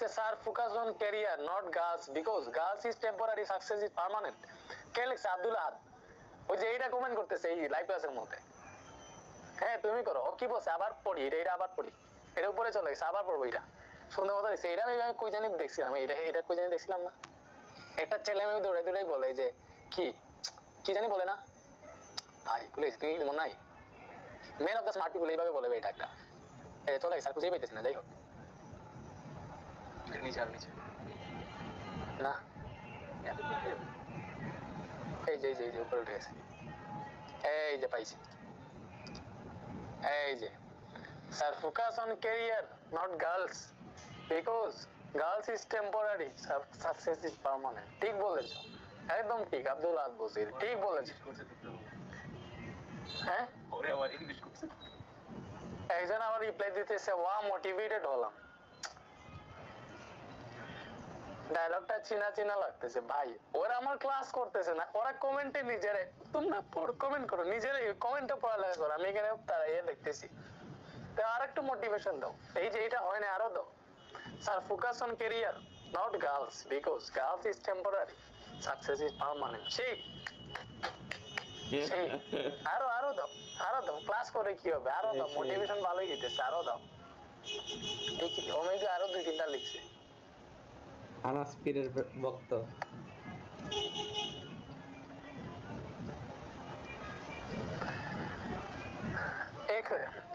লিখছে sir focus on career not girls because girls is temporary success is permanent. কে লিখছে? আব্দুল আহাদ। ওই যে এইটা কমেন্ট করতেছে এই লাইভ ক্লাসের মধ্যে। হ্যাঁ তুমি করো। ও কি বলছে? আবার পড়ি এটা আবার পড়ি, এটা উপরে চলে গেছে, আবার পড়বো। এটা সুন্দর কথা দিচ্ছে। এটা আমি কই জানি দেখছিলাম, এটা কই জানি দেখছিলাম না। একটা ছেলে আমি দৌড়াই বলে যে কি কি জানি বলে না ভাই, প্লিজ তুই মনে নাই men of the smart people এইভাবে বলে এটা একটা চলে গেছে, আর খুঁজেই পাইতেছি না। যাই হোক নিচে আর নিচে না, এই যে উপরে উঠে গেছে, এই যে পাইছি, এই যে sir focus on career not girls because girls is temporary success is permanent. ঠিক বলেছো, একদম ঠিক। আব্দুল আহাদ বসির ঠিক বলেছে। হ্যাঁ একজন আবার রিপ্লাই দিতেছে ওয়া মোটিভেটেড হলাম। ডায়লগটা চিনা চিনা লাগতেছে ভাই। ওরা আমার ক্লাস করতেছে না, ওরা কমেন্টে নিজেরাই, তোমরা কমেন্ট করো, নিজেরাই কমেন্টে পড়ালেখা করো, আমি এখানে তারা দেখতেছি। তো আর একটু মোটিভেশন দাও, এই যে এটা হয় না আরো দাও। Sir focus on career not girls because girls is temporary success is permanent. সেই আরো আরো দাও, আরো দাও। ক্লাস করে কি হবে? আরো দাও, মোটিভেশন ভালোই দিতেছে, আরো দাও। ঠিকই ওমেগা আরো 2-3টা লিখছে। আনাস পীরের ভক্ত।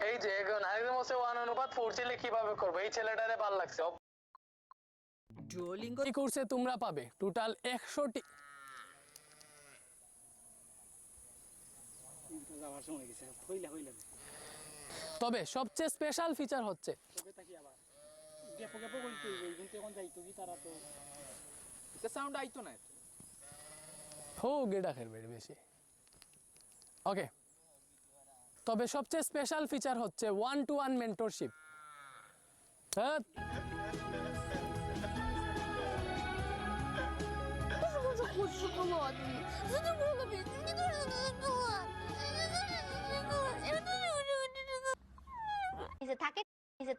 এই যে নারীদের মধ্যে 1:4 ছেলে কিভাবে করবো? এই ছেলেটারে ভালো লাগছে। ডুওলিঙ্গো কোর্সে তোমরা পাবে টোটাল 100টি। তবে সবচেয়ে স্পেশাল ফিচার হচ্ছে বেশি। ওকে, তবে সবচেয়ে স্পেশাল ফিচার হচ্ছে 1-to-1 মেন্টরশিপ।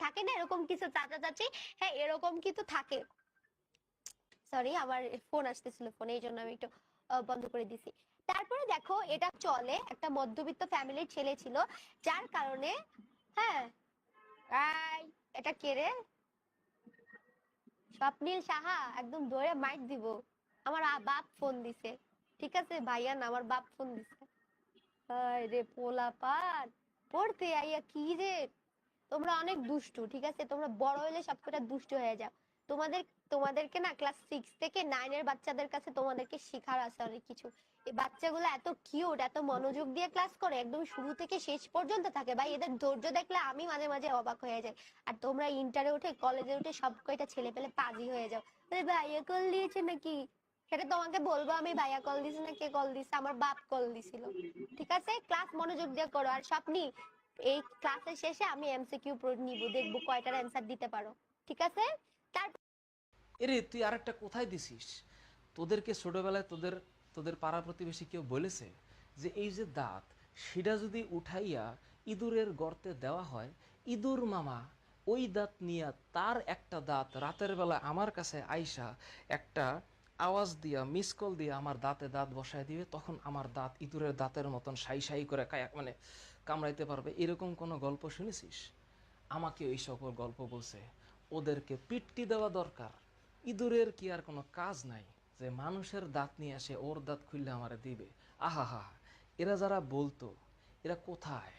থাকে না এরকম কিছু চাচা চাচি, হ্যাঁ এরকম কিছু থাকে। সরি আমার ফোন আসতেছিল, ফোনে এই জন্য আমি একটু বন্ধ করে দিছি। তারপরে দেখো এটা চলে, একটা মধ্যবিত্ত ফ্যামিলির ছেলে ছিল, যার কারণে হ্যাঁ এটা কে রে? স্বপ্নীল সাহা একদম ধরে মাইক দিব। আমার বাপ ফোন দিছে, ঠিক আছে ভাইয়া না, আমার বাপ ফোন দিছে। হায় রে পোলা পার পড়তে আইয়া কি রে, তোমরা অনেক দুষ্টু, ঠিক আছে? তোমরা বড় হলে সবকটা দুষ্টু হয়ে যাও। তোমাদেরকে না ক্লাস 6 থেকে 9 এর বাচ্চাদের কাছে তোমাদেরকে শেখার আছে অনেক কিছু। এই বাচ্চাগুলো এত কিউট, এত মনোযোগ দিয়ে ক্লাস করে, একদম শুরু থেকে শেষ পর্যন্ত থাকে। ভাই এদের ধৈর্য দেখলে আমি মাঝে মাঝে অবাক হয়ে যাই। আর তোমরা ইন্টারে উঠে কলেজে উঠে সব কয়টা ছেলে পেলে পাজি হয়ে যাও। ভাইয়া কল দিয়েছে নাকি? সেটা তোমাকে বলবো আমি, ভাইয়া কল দিছে না কে কল দিছে? আমার বাপ কল দিছিল। ঠিক আছে, ক্লাস মনোযোগ দিয়ে করো। আর স্বপ্নি এই ক্লাসের শেষে আমি এমসিকিউ নিব, দেখবো কয়টার অ্যানসার দিতে পারো, ঠিক আছে? এরে তুই আরেকটা কোথায় দিছিস? তোদেরকে ছোটবেলায় তোদের পাড়া প্রতিবেশী কেউ বলেছে যে এই যে দাঁত, সেটা যদি উঠাইয়া ইঁদুরের গর্তে দেওয়া হয়, ইঁদুর মামা ওই দাঁত নিয়ে তার একটা দাঁত রাতের বেলা আমার কাছে আইসা একটা আওয়াজ দিয়া মিস কল দিয়ে আমার দাঁতে দাঁত বসায় দিবে, তখন আমার দাঁত ইঁদুরের দাঁতের মতন সাই সাই করে মানে কামড়াইতে পারবে। এরকম কোনো গল্প শুনেছিস? আমাকে ওই সকল গল্প বলছে। ওদেরকে পিট্টি দেওয়া দরকার। ইঁদুরের কি আর কোনো কাজ নাই যে মানুষের দাঁত নিয়ে আসে ওর দাঁত খুললে আমারে দিবে? আহা হা, এরা যারা বলতো এরা কোথায়?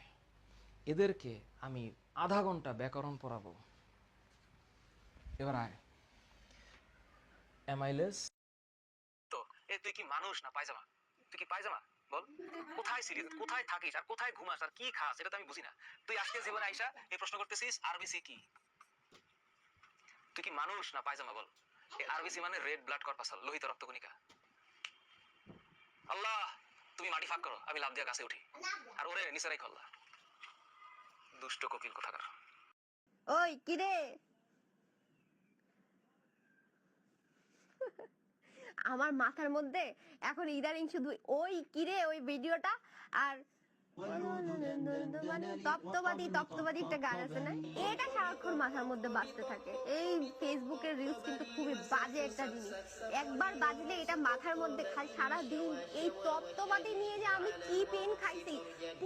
এদেরকে আমি আধা ঘন্টা ব্যাকরণ পড়াবো। এবার আয় এমাইলেস। তো এ তুই কি মানুষ না পায়জামা? তুই কি পায়জামা? বল, কোথায় সিরিজ, কোথায় থাকিস, আর কোথায় ঘুমাস, আর কি খাস, এটা তো আমি বুঝি না। তুই আজকে জীবনে আইসা এই প্রশ্ন করতেছিস আরবিসি কি? তুই কি মানুষ না পায়জামা? বল। এই আরবিসি মানে রেড ব্লাড কর্পাসাল, লোহিত রক্তকণিকা। আল্লাহ তুমি মাটি ফাঁক করো, আমি লাভ দিয়ে গাছে উঠি, আর ওরে নিচে রাখো আল্লাহ। দুষ্ট কোকিল কোথাকার। ওই কি রে, আমার মাথার মধ্যে এখন ইদারিং শুধু ওই কিরে ওই ভিডিওটা আর মানে তপ্তবাদী একটা গান আছে না, এটা সারাক্ষণ মাথার মধ্যে বাজতে থাকে। এই ফেসবুকের রিল বাজে একটা জিনিস। একবার বাজলে এটা মাথার মধ্যে খালি সারা দিন এই তত্ত্ববাদী নিয়ে যে আমি কি পেন খাইছি।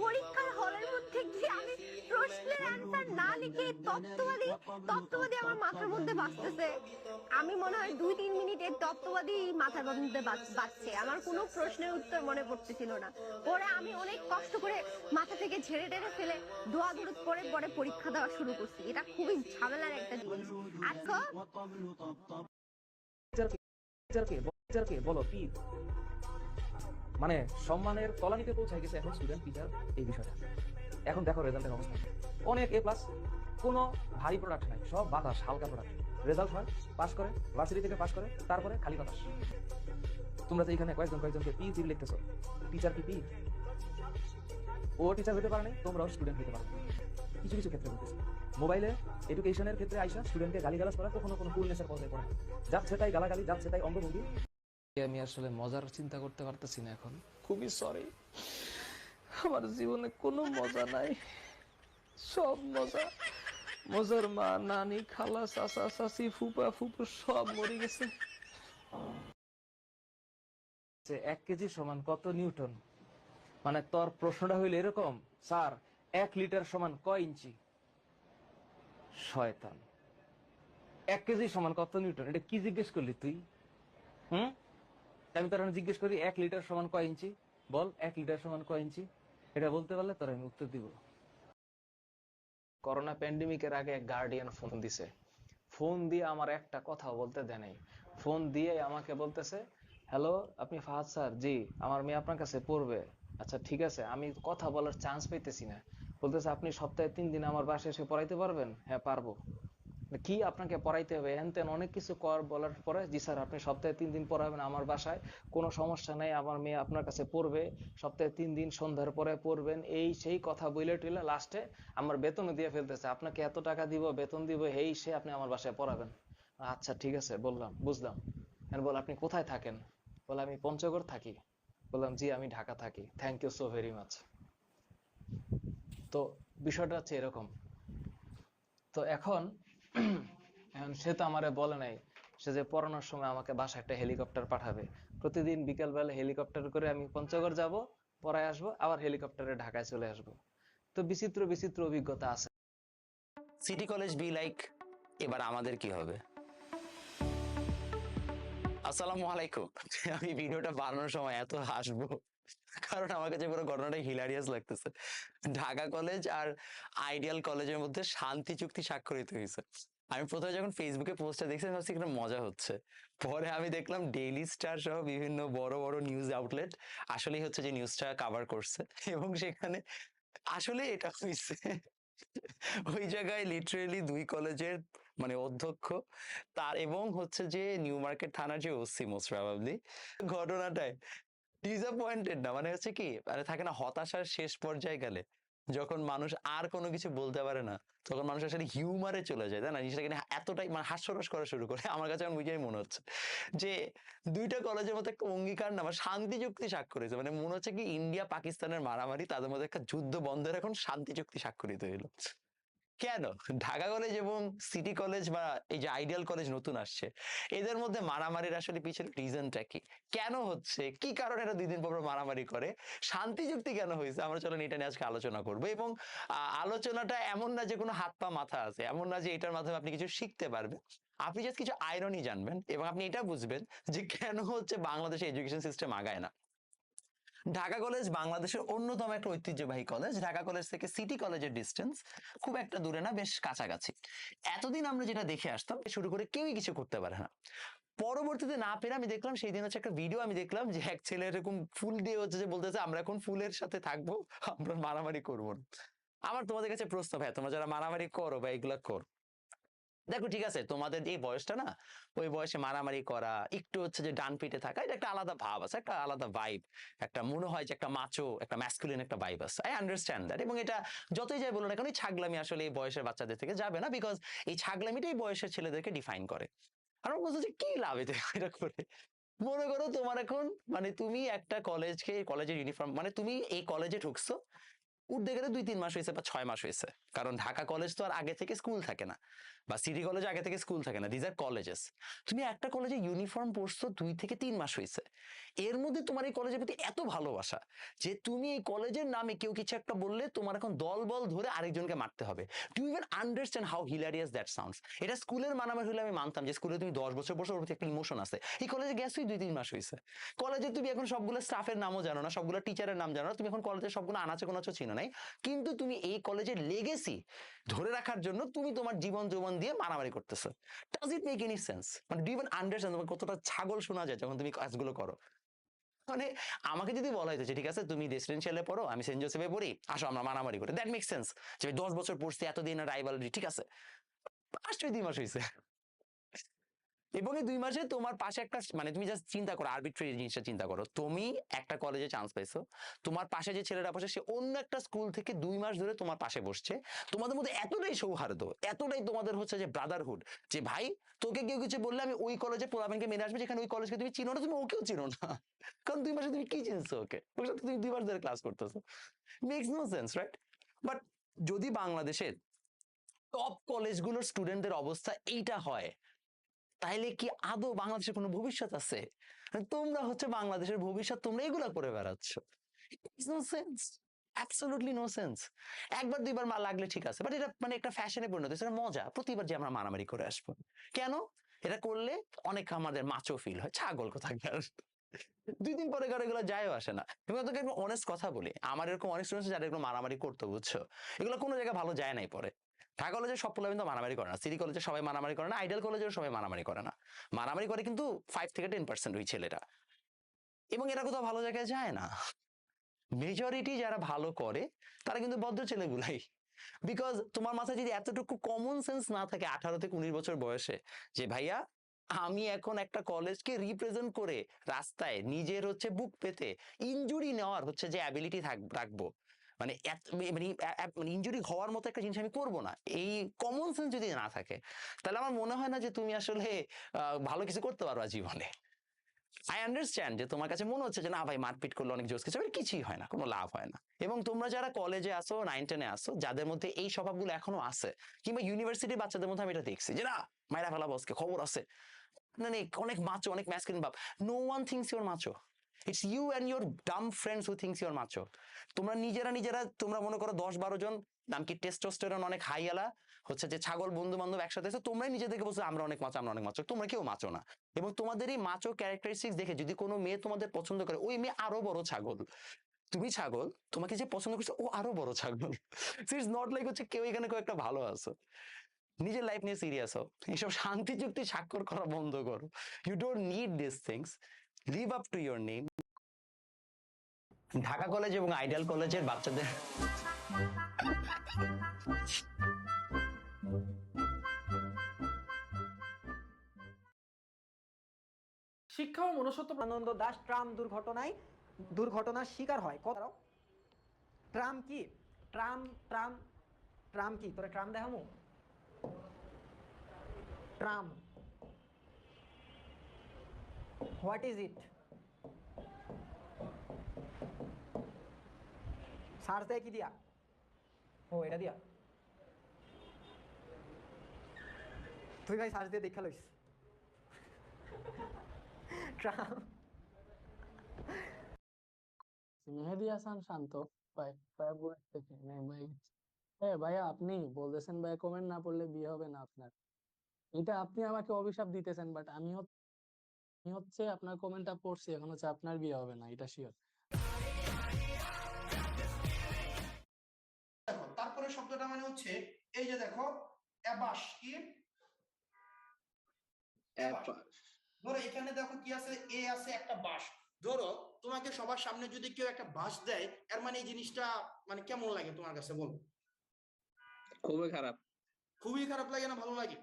পরীক্ষার হলের মধ্যে গিয়ে আমি প্রশ্নের অ্যান্সার না লিখে তত্ত্ববাদী আমার মাথার মধ্যে বাজতেছে। আমি মনে হয় 2-3 মিনিটের তত্ত্ববাদী মাথার মধ্যে বাজছে, আমার কোনো প্রশ্নের উত্তর মনে পড়তেছিল না। পরে আমি অনেক কষ্ট করে মাথা থেকে ঝেড়ে টেড়ে ফেলে দোয়া দুরুদ পরে পরে পরীক্ষা দেওয়া শুরু করছি। এটা খুবই ঝামেলার একটা জিনিস। আচ্ছা টিচারকে বলো কি মানে সম্মানের তলানিতে পৌঁছায় গেছে এখন স্টুডেন্ট টিচার এই বিষয়টা। এখন দেখো রেজাল্টের অবস্থা, অনেক A+, কোনো ভারী প্রোডাক্ট নাই, সব বাতাস, হালকা প্রোডাক্ট। রেজাল্ট হয়, পাস করে, ভার্সিটি থেকে পাস করে, তারপরে খালি বাতাস। তোমরা তো এখানে কয়েকজনকে পি লিখতেছো, টিচার কি পি? ও টিচার হতে পারে না, তোমরাও স্টুডেন্ট হতে পারো। কিছু কিছু ক্ষেত্রে বলতেছি, মোবাইলে এডুকেশনের ক্ষেত্রে আইসা স্টুডেন্টকে গালিগালাজ করা কখনো কোনো কুলনেসের পর্যায়ে পড়ে না। যাচ্ছে তাই গালাগালি, যাচ্ছে তাই অঙ্গভঙ্গি। আমি আসলে মজার চিন্তা করতে পারতেছি না এখন, খুবই সরি। আমার জীবনে কোনো মজা নাই, সব মজার মা, নানি, খালা, চাচা, চাচি, ফুপা, ফুপু সব মরে গেছে। 1 কেজি সমান কত নিউটন? মানে তোর প্রশ্নটা হইলো এরকম, স্যার 1 লিটার সমান কয় ইঞ্চি? শয়তান, 1 কেজি সমান কত নিউটন? এটা কি জিজ্ঞেস করলি তুই? আমি তোর জিজ্ঞেস করি 1 লিটার সমান কয় ইঞ্চি? বল 1 লিটার সমান কয় ইঞ্চি? এটা বলতে পারলে তোর আমি উত্তর দিব। করোনা প্যান্ডেমিকের আগে এক গার্ডিয়ান ফোন দিছে, ফোন দিয়ে আমার একটা কথাও বলতে দেয় নাই। ফোন দিয়ে আমাকে বলতেছে, হ্যালো আপনি ফাহাদ স্যার? জি, আমার মেয়ে আপনার কাছে পড়বে। আচ্ছা ঠিক আছে। আমি কথা বলার চান্স পাইতেছি না। বলতেছে আপনি সপ্তাহে 3 দিন আমার বাসায় এসে পড়াইতে পারবেন? হ্যাঁ পারবো। কি আপনাকে পড়াইতে হবে হ্যান ত্যান অনেক কিছু বলার পরে, জি স্যার আপনি সপ্তাহে 3 দিন পড়াবেন আমার বাসায়, কোনো সমস্যা নেই, আমার মেয়ে আপনার কাছে পড়বে, সপ্তাহে 3 দিন সন্ধ্যার পরে পড়বেন, এই সেই কথা বইলে টইলে লাস্টে আমার বেতনও দিয়ে ফেলতেছে, আপনাকে এত টাকা দিব, বেতন দিব, এই সে আপনি আমার বাসায় পড়াবেন। আচ্ছা ঠিক আছে বললাম, বুঝলাম। বল আপনি কোথায় থাকেন? বলে আমি পঞ্চগড় থাকি। বললাম জি আমি ঢাকা থাকি, thank you so very much. তো বিষয়টা হচ্ছে এরকম। তো এখন সে তো আমারে বলে নাই সে যে পড়ানোর সময় আমাকে বাসায় একটা হেলিকপ্টার পাঠাবে, প্রতিদিন বিকেল বেলা হেলিকপ্টার করে আমি পঞ্চগড় যাব, পড়ায় আসবো, আবার হেলিকপ্টারে ঢাকায় চলে আসবো। তো বিচিত্র বিচিত্র অভিজ্ঞতা আছে। সিটি কলেজ বি লাইক, এবার আমাদের কি হবে? আসসালামু আলাইকুম। আমি ভিডিওটা বানানোর সময় এত হাসবো কারণ আমার কাছে পুরো ঘটনাটা হিলারিয়াস লাগতেছে। ঢাকা কলেজ আর আইডিয়াল কলেজের মধ্যে শান্তি চুক্তি স্বাক্ষরিত হয়েছে। আমি প্রথমে যখন ফেসবুকে পোস্টটা দেখছি ভাবছি এখানে মজা হচ্ছে, পরে আমি দেখলাম ডেইলি স্টার সহ বিভিন্ন বড় বড় নিউজ আউটলেট আসলেই হচ্ছে যে নিউজটা কভার করছে, এবং সেখানে আসলে এটা হয়েছে। ওই জায়গায় লিটারেলি 2 কলেজের মানে অধ্যক্ষ তার এবং হচ্ছে যে নিউ মার্কেট থানার যে ওসি মোস্ট প্রবাবলি ঘটনাটায় ডিসঅ্যাপয়েন্টেড না, মানে হচ্ছে কি মানে থাকে না হতাশার শেষ পর্যায়ে গেলে যখন মানুষ আর কোনো কিছু বলতে পারে না, তখন মানুষ আসলে হিউমারে চলে যায়, তাই না? জিনিসটাকে নিয়ে এতটাই মানে হাস্যরস করা শুরু করে। আমার কাছে এখন বুঝেই মনে হচ্ছে যে 2টা কলেজের মধ্যে একটা অঙ্গীকার না শান্তি চুক্তি স্বাক্ষরিত, মানে মনে হচ্ছে কি ইন্ডিয়া পাকিস্তানের মারামারি, তাদের মধ্যে একটা যুদ্ধ বন্ধের এখন শান্তি চুক্তি স্বাক্ষরিত হইলো। কেন ঢাকা কলেজ এবং সিটি কলেজ বা এই যে আইডিয়াল কলেজ নতুন আসছে, এদের মধ্যে মারামারির আসলে পিছনে রিজনটা কি, কেন হচ্ছে, কি কারণে এরা 2 দিন পর মারামারি করে, শান্তি চুক্তি কেন হয়েছে? আমরা চলেন এটা নিয়ে আজকে আলোচনা করবো। এবং আলোচনাটা এমন না যে কোনো হাত পা মাথা আছে, এমন না যে এটার মাধ্যমে আপনি কিছু শিখতে পারবেন, আপনি জাস্ট কিছু আইরনি জানবেন এবং আপনি এটা বুঝবেন যে কেন হচ্ছে বাংলাদেশের এডুকেশন সিস্টেম আগায় না। ঢাকা কলেজ বাংলাদেশের অন্যতম একটা ঐতিহ্যবাহী কলেজ। ঢাকা কলেজ থেকে সিটি কলেজের ডিস্টেন্স খুব একটা দূরে না, বেশ কাছাকাছি। এতদিন আমরা যেটা দেখে আসতাম শুরু করে কেউই কিছু করতে পারে না। পরবর্তীতে না পেরে আমি দেখলাম সেই দিন হচ্ছে একটা ভিডিও আমি দেখলাম যে এক ছেলে এরকম ফুল দিয়ে হচ্ছে যে বলতেছে আমরা এখন ফুলের সাথে থাকবো, আমরা মারামারি করবো না। আমার তোমাদের কাছে প্রশ্ন, ভাই তোমরা যারা মারামারি করো বা এগুলা করো, দেখো ঠিক আছে তোমাদের এই বয়সটা না, ওই বয়সে মারামারি করা, একটু হচ্ছে যে ডান পিঠে থাকা, এটা একটা আলাদা ভাব আছে, একটা আলাদা ভাইব, একটা মনে হয় যে একটা মাচো একটা ম্যাসকুলিন একটা ভাইব আছে। I understand that. এবং এটা যতই যাই বলো না কেন এই ছাগলামি আসলে এই বয়সের বাচ্চাদের থেকে যাবে না, বিকজ এই ছাগলামিটাই বয়সের ছেলেদেরকে ডিফাইন করে। আর আমার বলছে যে কি লাভ এটা করে? মনে করো তোমার এখন মানে তুমি একটা কলেজকে কলেজের ইউনিফর্ম মানে তুমি এই কলেজে ঢুকছো, উঠতে গেলে 2-3 মাস হয়েছে বা 6 মাস হয়েছে, কারণ ঢাকা কলেজ তো আর আগে থেকে স্কুল থাকে না। বা সিটি কলেজে আগে থেকে স্কুল থাকে না, দিজ আর কলেজেস। তুমি একটা কলেজে ইউনিফর্ম পরছো 2 থেকে 3 মাস হয়েছে, এর মধ্যে তোমার এই কলেজের প্রতি এত ভালোবাসা যে তুমি এই কলেজের নামে কেউ কিছু একটা বললে তোমার এখন দল বল ধরে আরেকজনকে মারতে হবে। Do you even understand how hilarious that sounds? এটা স্কুলের মারামারি হলে আমি মানতাম যে স্কুলে তুমি 10 বছর বসে ওর প্রতি একটা ইমোশন আছে। এই কলেজে গেছোই 2-3 মাস হয়েছে, কলেজে তুমি এখন সবগুলো স্টাফের নামও জানো না, সবগুলো টিচারের নাম জানো না, তুমি এখন কলেজের সবগুলো আনাচে কোনাচো চিনো নাই, কিন্তু তুমি এই কলেজের লেগেসি ধরে রাখার জন্য তুমি তোমার জীবন যৌবন দিয়ে মারামারি করতেছো। Does it make any sense? মানে ডু ইভেন আন্ডারস্ট্যান্ড তোমার কতটা ছাগল শোনা যায় যখন তুমি কাজগুলো করো? মানে আমাকে যদি বলা হইতো যে ঠিক আছে তুমি রেসিডেন্সিয়ালে পড়ো, আমি সেন্ট জোসেফে পড়ি, আসো আমরা মারামারি করি, দ্যাট মেক সেন্স। যে 10 বছর পড়ছি, এতদিন রাইভালরি, ঠিক আছে, আসলে 2 মাস হয়েছে, এবং এই 2 মাসে তোমার পাশে একটা, মানে তুমি জাস্ট চিন্তা করো, আরবিট্রারি জিনিসটা চিন্তা করো, তুমি একটা কলেজে চান্স পাইছো, তোমার পাশে যে ছেলেটা বসে সে অন্য একটা স্কুল থেকে 2 মাস ধরে তোমার পাশে বসছে, তোমাদের মধ্যে এতটাই সৌহার্দ্য, এতটাই তোমাদের হচ্ছে যে ব্রাদারহুড, যে ভাই তোকে কেউ কিছু বললে আমি ওই কলেজে পোলাপানকে মেনে আসবে, যেখানে ওই কলেজকে তুমি চিনো না, তুমি ওকেও চিনো না, কারণ 2 মাসে তুমি কি চিনছো ওকে, ওর সাথে তুমি 2 মাস ধরে ক্লাস করতেছো, makes no sense, right? But যদি বাংলাদেশের টপ কলেজগুলোর স্টুডেন্টদের অবস্থা এইটা হয়, তাইলে কি আদৌ বাংলাদেশের কোনো ভবিষ্যৎ আছে? মানে তোমরা হচ্ছে বাংলাদেশের ভবিষ্যৎ, তোমরা এগুলা করে বেড়াচ্ছ, no sense, absolutely no sense. একবার দুইবার মা লাগলে ঠিক আছে, বাট এটা মানে একটা ফ্যাশনে পরিণত হয়েছে, এটা মজা, প্রতিবার যে আমরা মারামারি করে আসবো কেন? এটা করলে অনেক আমাদের মাচো ফিল হয়, ছাগল কোথাকার। 2 দিন পরে কারো এগুলো যায়ও আসে না। এবং তোকে একটু অনেস্ট কথা বলি, আমার এরকম অনেক স্টুডেন্ট যারা এগুলো মারামারি করতো, বুঝছো, এগুলো কোনো জায়গায় ভালো যায় নাই পরে। ঢাকা কলেজে সব পোলা কিন্তু মারামারি করে না, সিটি কলেজে সবাই মারামারি করে না, আইডিয়াল কলেজেও সবাই মারামারি করে না, মারামারি করে কিন্তু 5 থেকে 10% ওই ছেলেটা, এবং এরা কোথাও ভালো জায়গায় যায় না। মেজরিটি যারা ভালো করে তারা কিন্তু ভদ্র ছেলেগুলাই, বিকজ তোমার মাথায় যদি এতটুকু কমন সেন্স না থাকে 18 থেকে 19 বছর বয়সে, যে ভাইয়া আমি এখন একটা কলেজকে রিপ্রেজেন্ট করে রাস্তায় নিজের হচ্ছে বুক পেতে ইনজুরি নেওয়ার হচ্ছে যে অ্যাবিলিটি রাখবো, মানে মানে ইনজুরি হওয়ার মতো একটা জিনিস আমি করবো না, এই কমন সেন্স যদি না থাকে, তাহলে আমার মনে হয় না যে তুমি আসলে ভালো কিছু করতে পারবা জীবনে। আই আন্ডারস্ট্যান্ড যে তোমার কাছে মনে হচ্ছে যে না ভাই মারপিট করলে অনেক জোস কিছু, কিছুই হয় না, কোনো লাভ হয় না। এবং তোমরা যারা কলেজে আসো, 9-10-এ আসো, যাদের মধ্যে এই স্বভাবগুলো এখনো আছে, কিংবা ইউনিভার্সিটির বাচ্চাদের মধ্যে আমি এটা দেখছি যে না মাইরা ফেলা বসকে খবর আছে, মানে অনেক মাচো, অনেক ম্যাসকুলিন ভাব, no one thinks your macho, it's you and your dumb friends who thinks your macho. তোমরা নিজেরা তোমরা মনে করো 10-12 জন নাম কি টেস্টোস্টেরন অনেক হাইয়ালা হচ্ছে যে ছাগল বন্ধু বান্ধব একসাথে আছে, তোমরাই নিজেদেরকে বলছো আমরা অনেক মাচো, আমরা অনেক মাচো, তোমরা কেউ মাচো না। এবং তোমাদের এই মাচো ক্যারেক্টারিস্টিক্স দেখে যদি কোনো মেয়ে তোমাদের পছন্দ করে, ওই মেয়ে আরো বড় ছাগল, তুমি ছাগল, তোমাকে যে পছন্দ করছে ও আরো বড় ছাগল। ইটস নট লাইক হচ্ছে কেউ এখানে কেউ একটা ভালো আছো। নিজের লাইফ নিয়ে সিরিয়াস হও, এইসব শান্তি চুক্তি স্বাক্ষর করা বন্ধ করো। You don't need this things, live up to your name. Dhaka college এবং আইডিয়াল কলেজের বাচ্চাদের শিক্ষা ও মনুষ্যত্ব আনন্দ দাস ট্রাম দুর্ঘটনার শিকার হয়। ট্রাম কি? ট্রাম কি? তোরা ট্রাম দেখামু? Tram what is it? Search দেয় কি দিয়া? ও এটা দিয়া তুই ভাই সার্চ দিয়ে দেখা লইস। ট্রাম মেহেদি হাসান শান্ত ভাই, বুয়েট থেকে ভাই। হ্যাঁ ভাইয়া, আপনি বলতেছেন ভাই কমেন্ট না পড়লে বিয়ে হবে না আপনার, এটা আপনি আমাকে অভিশাপ দিতেছেন, বাট আমি হচ্ছে আপনার কমেন্টটা পড়ছি, এখন হচ্ছে আপনার বিয়ে হবে না, এটা শিওর। তারপরে শব্দটা মানে হচ্ছে এই যে দেখো অ্যাবাস, কি ধরো এখানে দেখো কি আছে, এ আছে একটা বাস। ধরো তোমাকে সবার সামনে যদি কেউ একটা বাস দেয়, এর মানে এই জিনিসটা মানে কেমন লাগে তোমার কাছে, বলো? খুবই খারাপ। খুবই খারাপ লাগে না ভালো লাগে?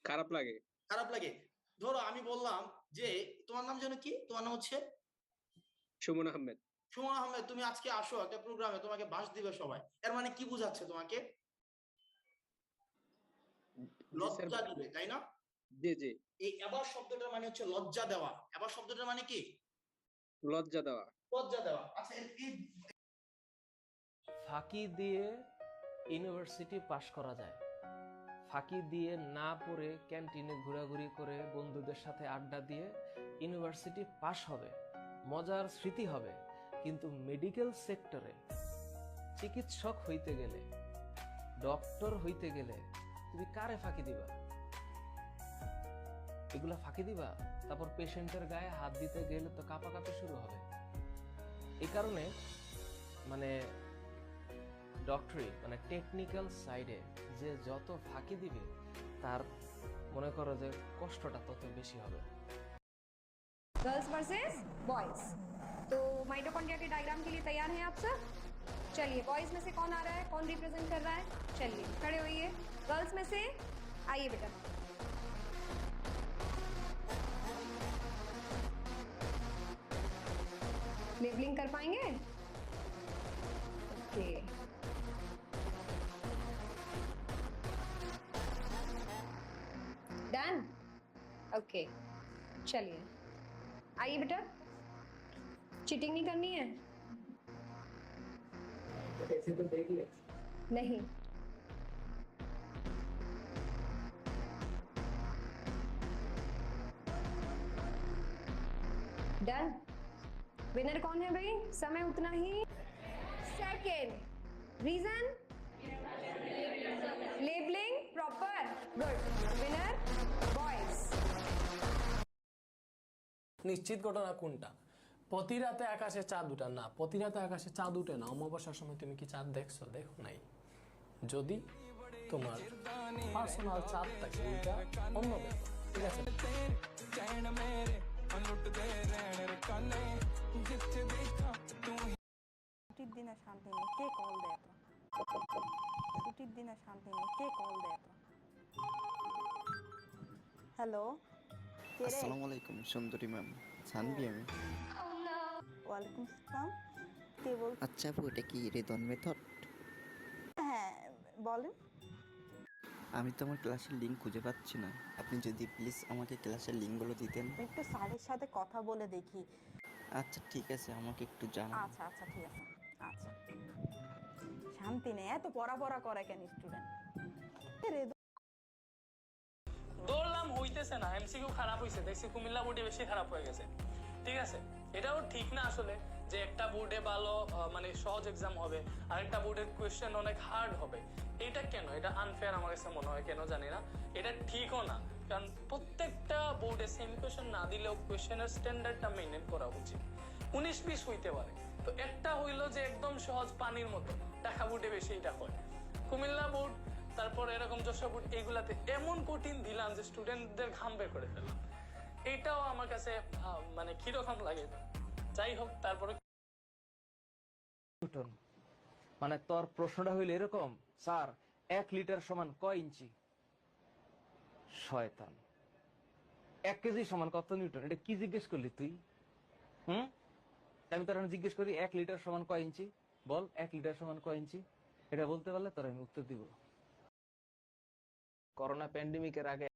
খারাপ লাগে। খারাপ লাগে। ধরো আমি বললাম যে তোমার নাম যেন কি? তোমার নাম হচ্ছে সুমন আহমেদ। সুমন আহমেদ, তুমি আজকে আসো একটা প্রোগ্রামে, তোমাকে বাস দিবে সবাই, এর মানে কি বোঝাচ্ছে? তোমাকে লজ্জা দিবে, তাই না? জি জি। এই এবার শব্দটার মানে হচ্ছে লজ্জা দেওয়া। এবার শব্দটার মানে কি? লজ্জা দেওয়া। লজ্জা দেওয়া। আচ্ছা এই ফাঁকি দিয়ে ইউনিভার্সিটি পাশ করা যায়, ফাঁকি দিয়ে না পড়ে ক্যান্টিনে ঘোরাঘুরি করে বন্ধুদের সাথে আড্ডা দিয়ে ইউনিভার্সিটি পাশ হবে, মজার স্মৃতি হবে, কিন্তু মেডিকেল সেক্টরে চিকিৎসক হইতে গেলে, ডক্টর হইতে গেলে তুমি কারে ফাঁকি দিবা? এগুলা ফাঁকি দিবা? তারপর পেশেন্টের গায়ে হাত দিতে গেলে তো কাঁপাকাঁপি শুরু হবে। এই কারণে মানে ডক্টরি মানে টেকনিক্যাল সাইডে যে যত ফাঁকি দিবে তার মনে করো যে কষ্টটা তত বেশি হবে। Girls versus boys. तो माइटोकॉन्ड्रिया के डायग्राम के लिए तैयार हैं आप सब? चलिए, बॉयज में से कौन आ रहा है, कौन रिप्रेजेंट कर रहा है? चलिए खड़े होइए। गर्ल्स में से आइए बेटा। लेबलिंग कर पाएंगे? Okay, done. ओके, चलिए आइए बेटा। चीटिंग नहीं करनी है? ऐसे तो देख ले। नहीं। डन। विनर कौन है भाई? समय उतना ही। Second reason, labelling proper, good. Winner boys. নিশ্চিত ঘটনা কোনটা? প্রতি রাতে আকাশে চাঁদ উঠে না, প্রতি রাতে আকাশে চাঁদ উঠে না। অমাবস্যার সময় তুমি কি চাঁদ দেখছো? দেখো নাই। যদি তোমার পার্সোনাল চাঁদ থাকে ওইটা অন্য ব্যাপার, ঠিক আছে? ছুটির দিনে শান্তি নেই, কে কল দেয় তো? ছুটির দিনে শান্তি নেই, কে কল দেয় তো? হ্যালো, কে রে? আসসালামু আলাইকুম সুন্দরী ম্যাম, জানবি আমি। ওয়ালাইকুম আসসালাম, কে বল? আচ্ছা আপু, এটা কি রেদন মেথড? হ্যাঁ বলেন। আমি তো আমার ক্লাসের লিঙ্ক খুঁজে পাচ্ছি না, আপনি যদি প্লিজ আমাকে ক্লাসের লিঙ্কগুলো দিতেন। একটু স্যারের সাথে কথা বলে দেখি। আচ্ছা ঠিক আছে, আমাকে একটু জানান। আচ্ছা আচ্ছা ঠিক আছে। আচ্ছা, শান্তি নেই, এত পড়া করে কেন স্টুডেন্ট? দৌড়লাম হইতেছে না, এমসিকিউ খারাপ হইছে, দেখছি কুমিল্লা বোর্ডে বেশি খারাপ হয়ে গেছে। ঠিক আছে, এটাও ঠিক না আসলে যে একটা বোর্ডে ভালো মানে সহজ এক্সাম হবে আর একটা বোর্ডের কোয়েশ্চেন অনেক হার্ড হবে। এটা কেন? এটা আনফেয়ার আমার কাছে মনে হয়, কেন জানি না। এটা ঠিকও না, কারণ প্রত্যেকটা বোর্ডে সেম কোয়েশ্চেন না দিলেও কোয়েশ্চেনের স্ট্যান্ডার্ডটা মেইনটেইন করা উচিত। 19-20 হইতে পারে, তো একটা হইলো যে একদম সহজ পানির মতো, ঢাকা বোর্ডে বেশি এটা হয়। কুমিল্লা বোর্ড, তারপর এরকম যশোর বোর্ড, এইগুলাতে এমন কঠিন দিলাম যে স্টুডেন্টদের ঘাম বের করে ফেললাম। এটাও আমার কাছে মানে কিরকম লাগে। যাই হোক, তারপরে নিউটন মানে তোর প্রশ্নটা হইল এরকম, স্যার 1 লিটার সমান কয় ইঞ্চি? শয়তান, 1 কেজি সমান কত নিউটন? এটা কি জিজ্ঞেস করলি তুই? আমি তোর জিজ্ঞেস করি 1 লিটার সমান কয় ইঞ্চি? বল 1 লিটার সমান কয় ইঞ্চি? এটা বলতে পারলে তোর আমি উত্তর দিব। করোনা প্যান্ডেমিকের আগে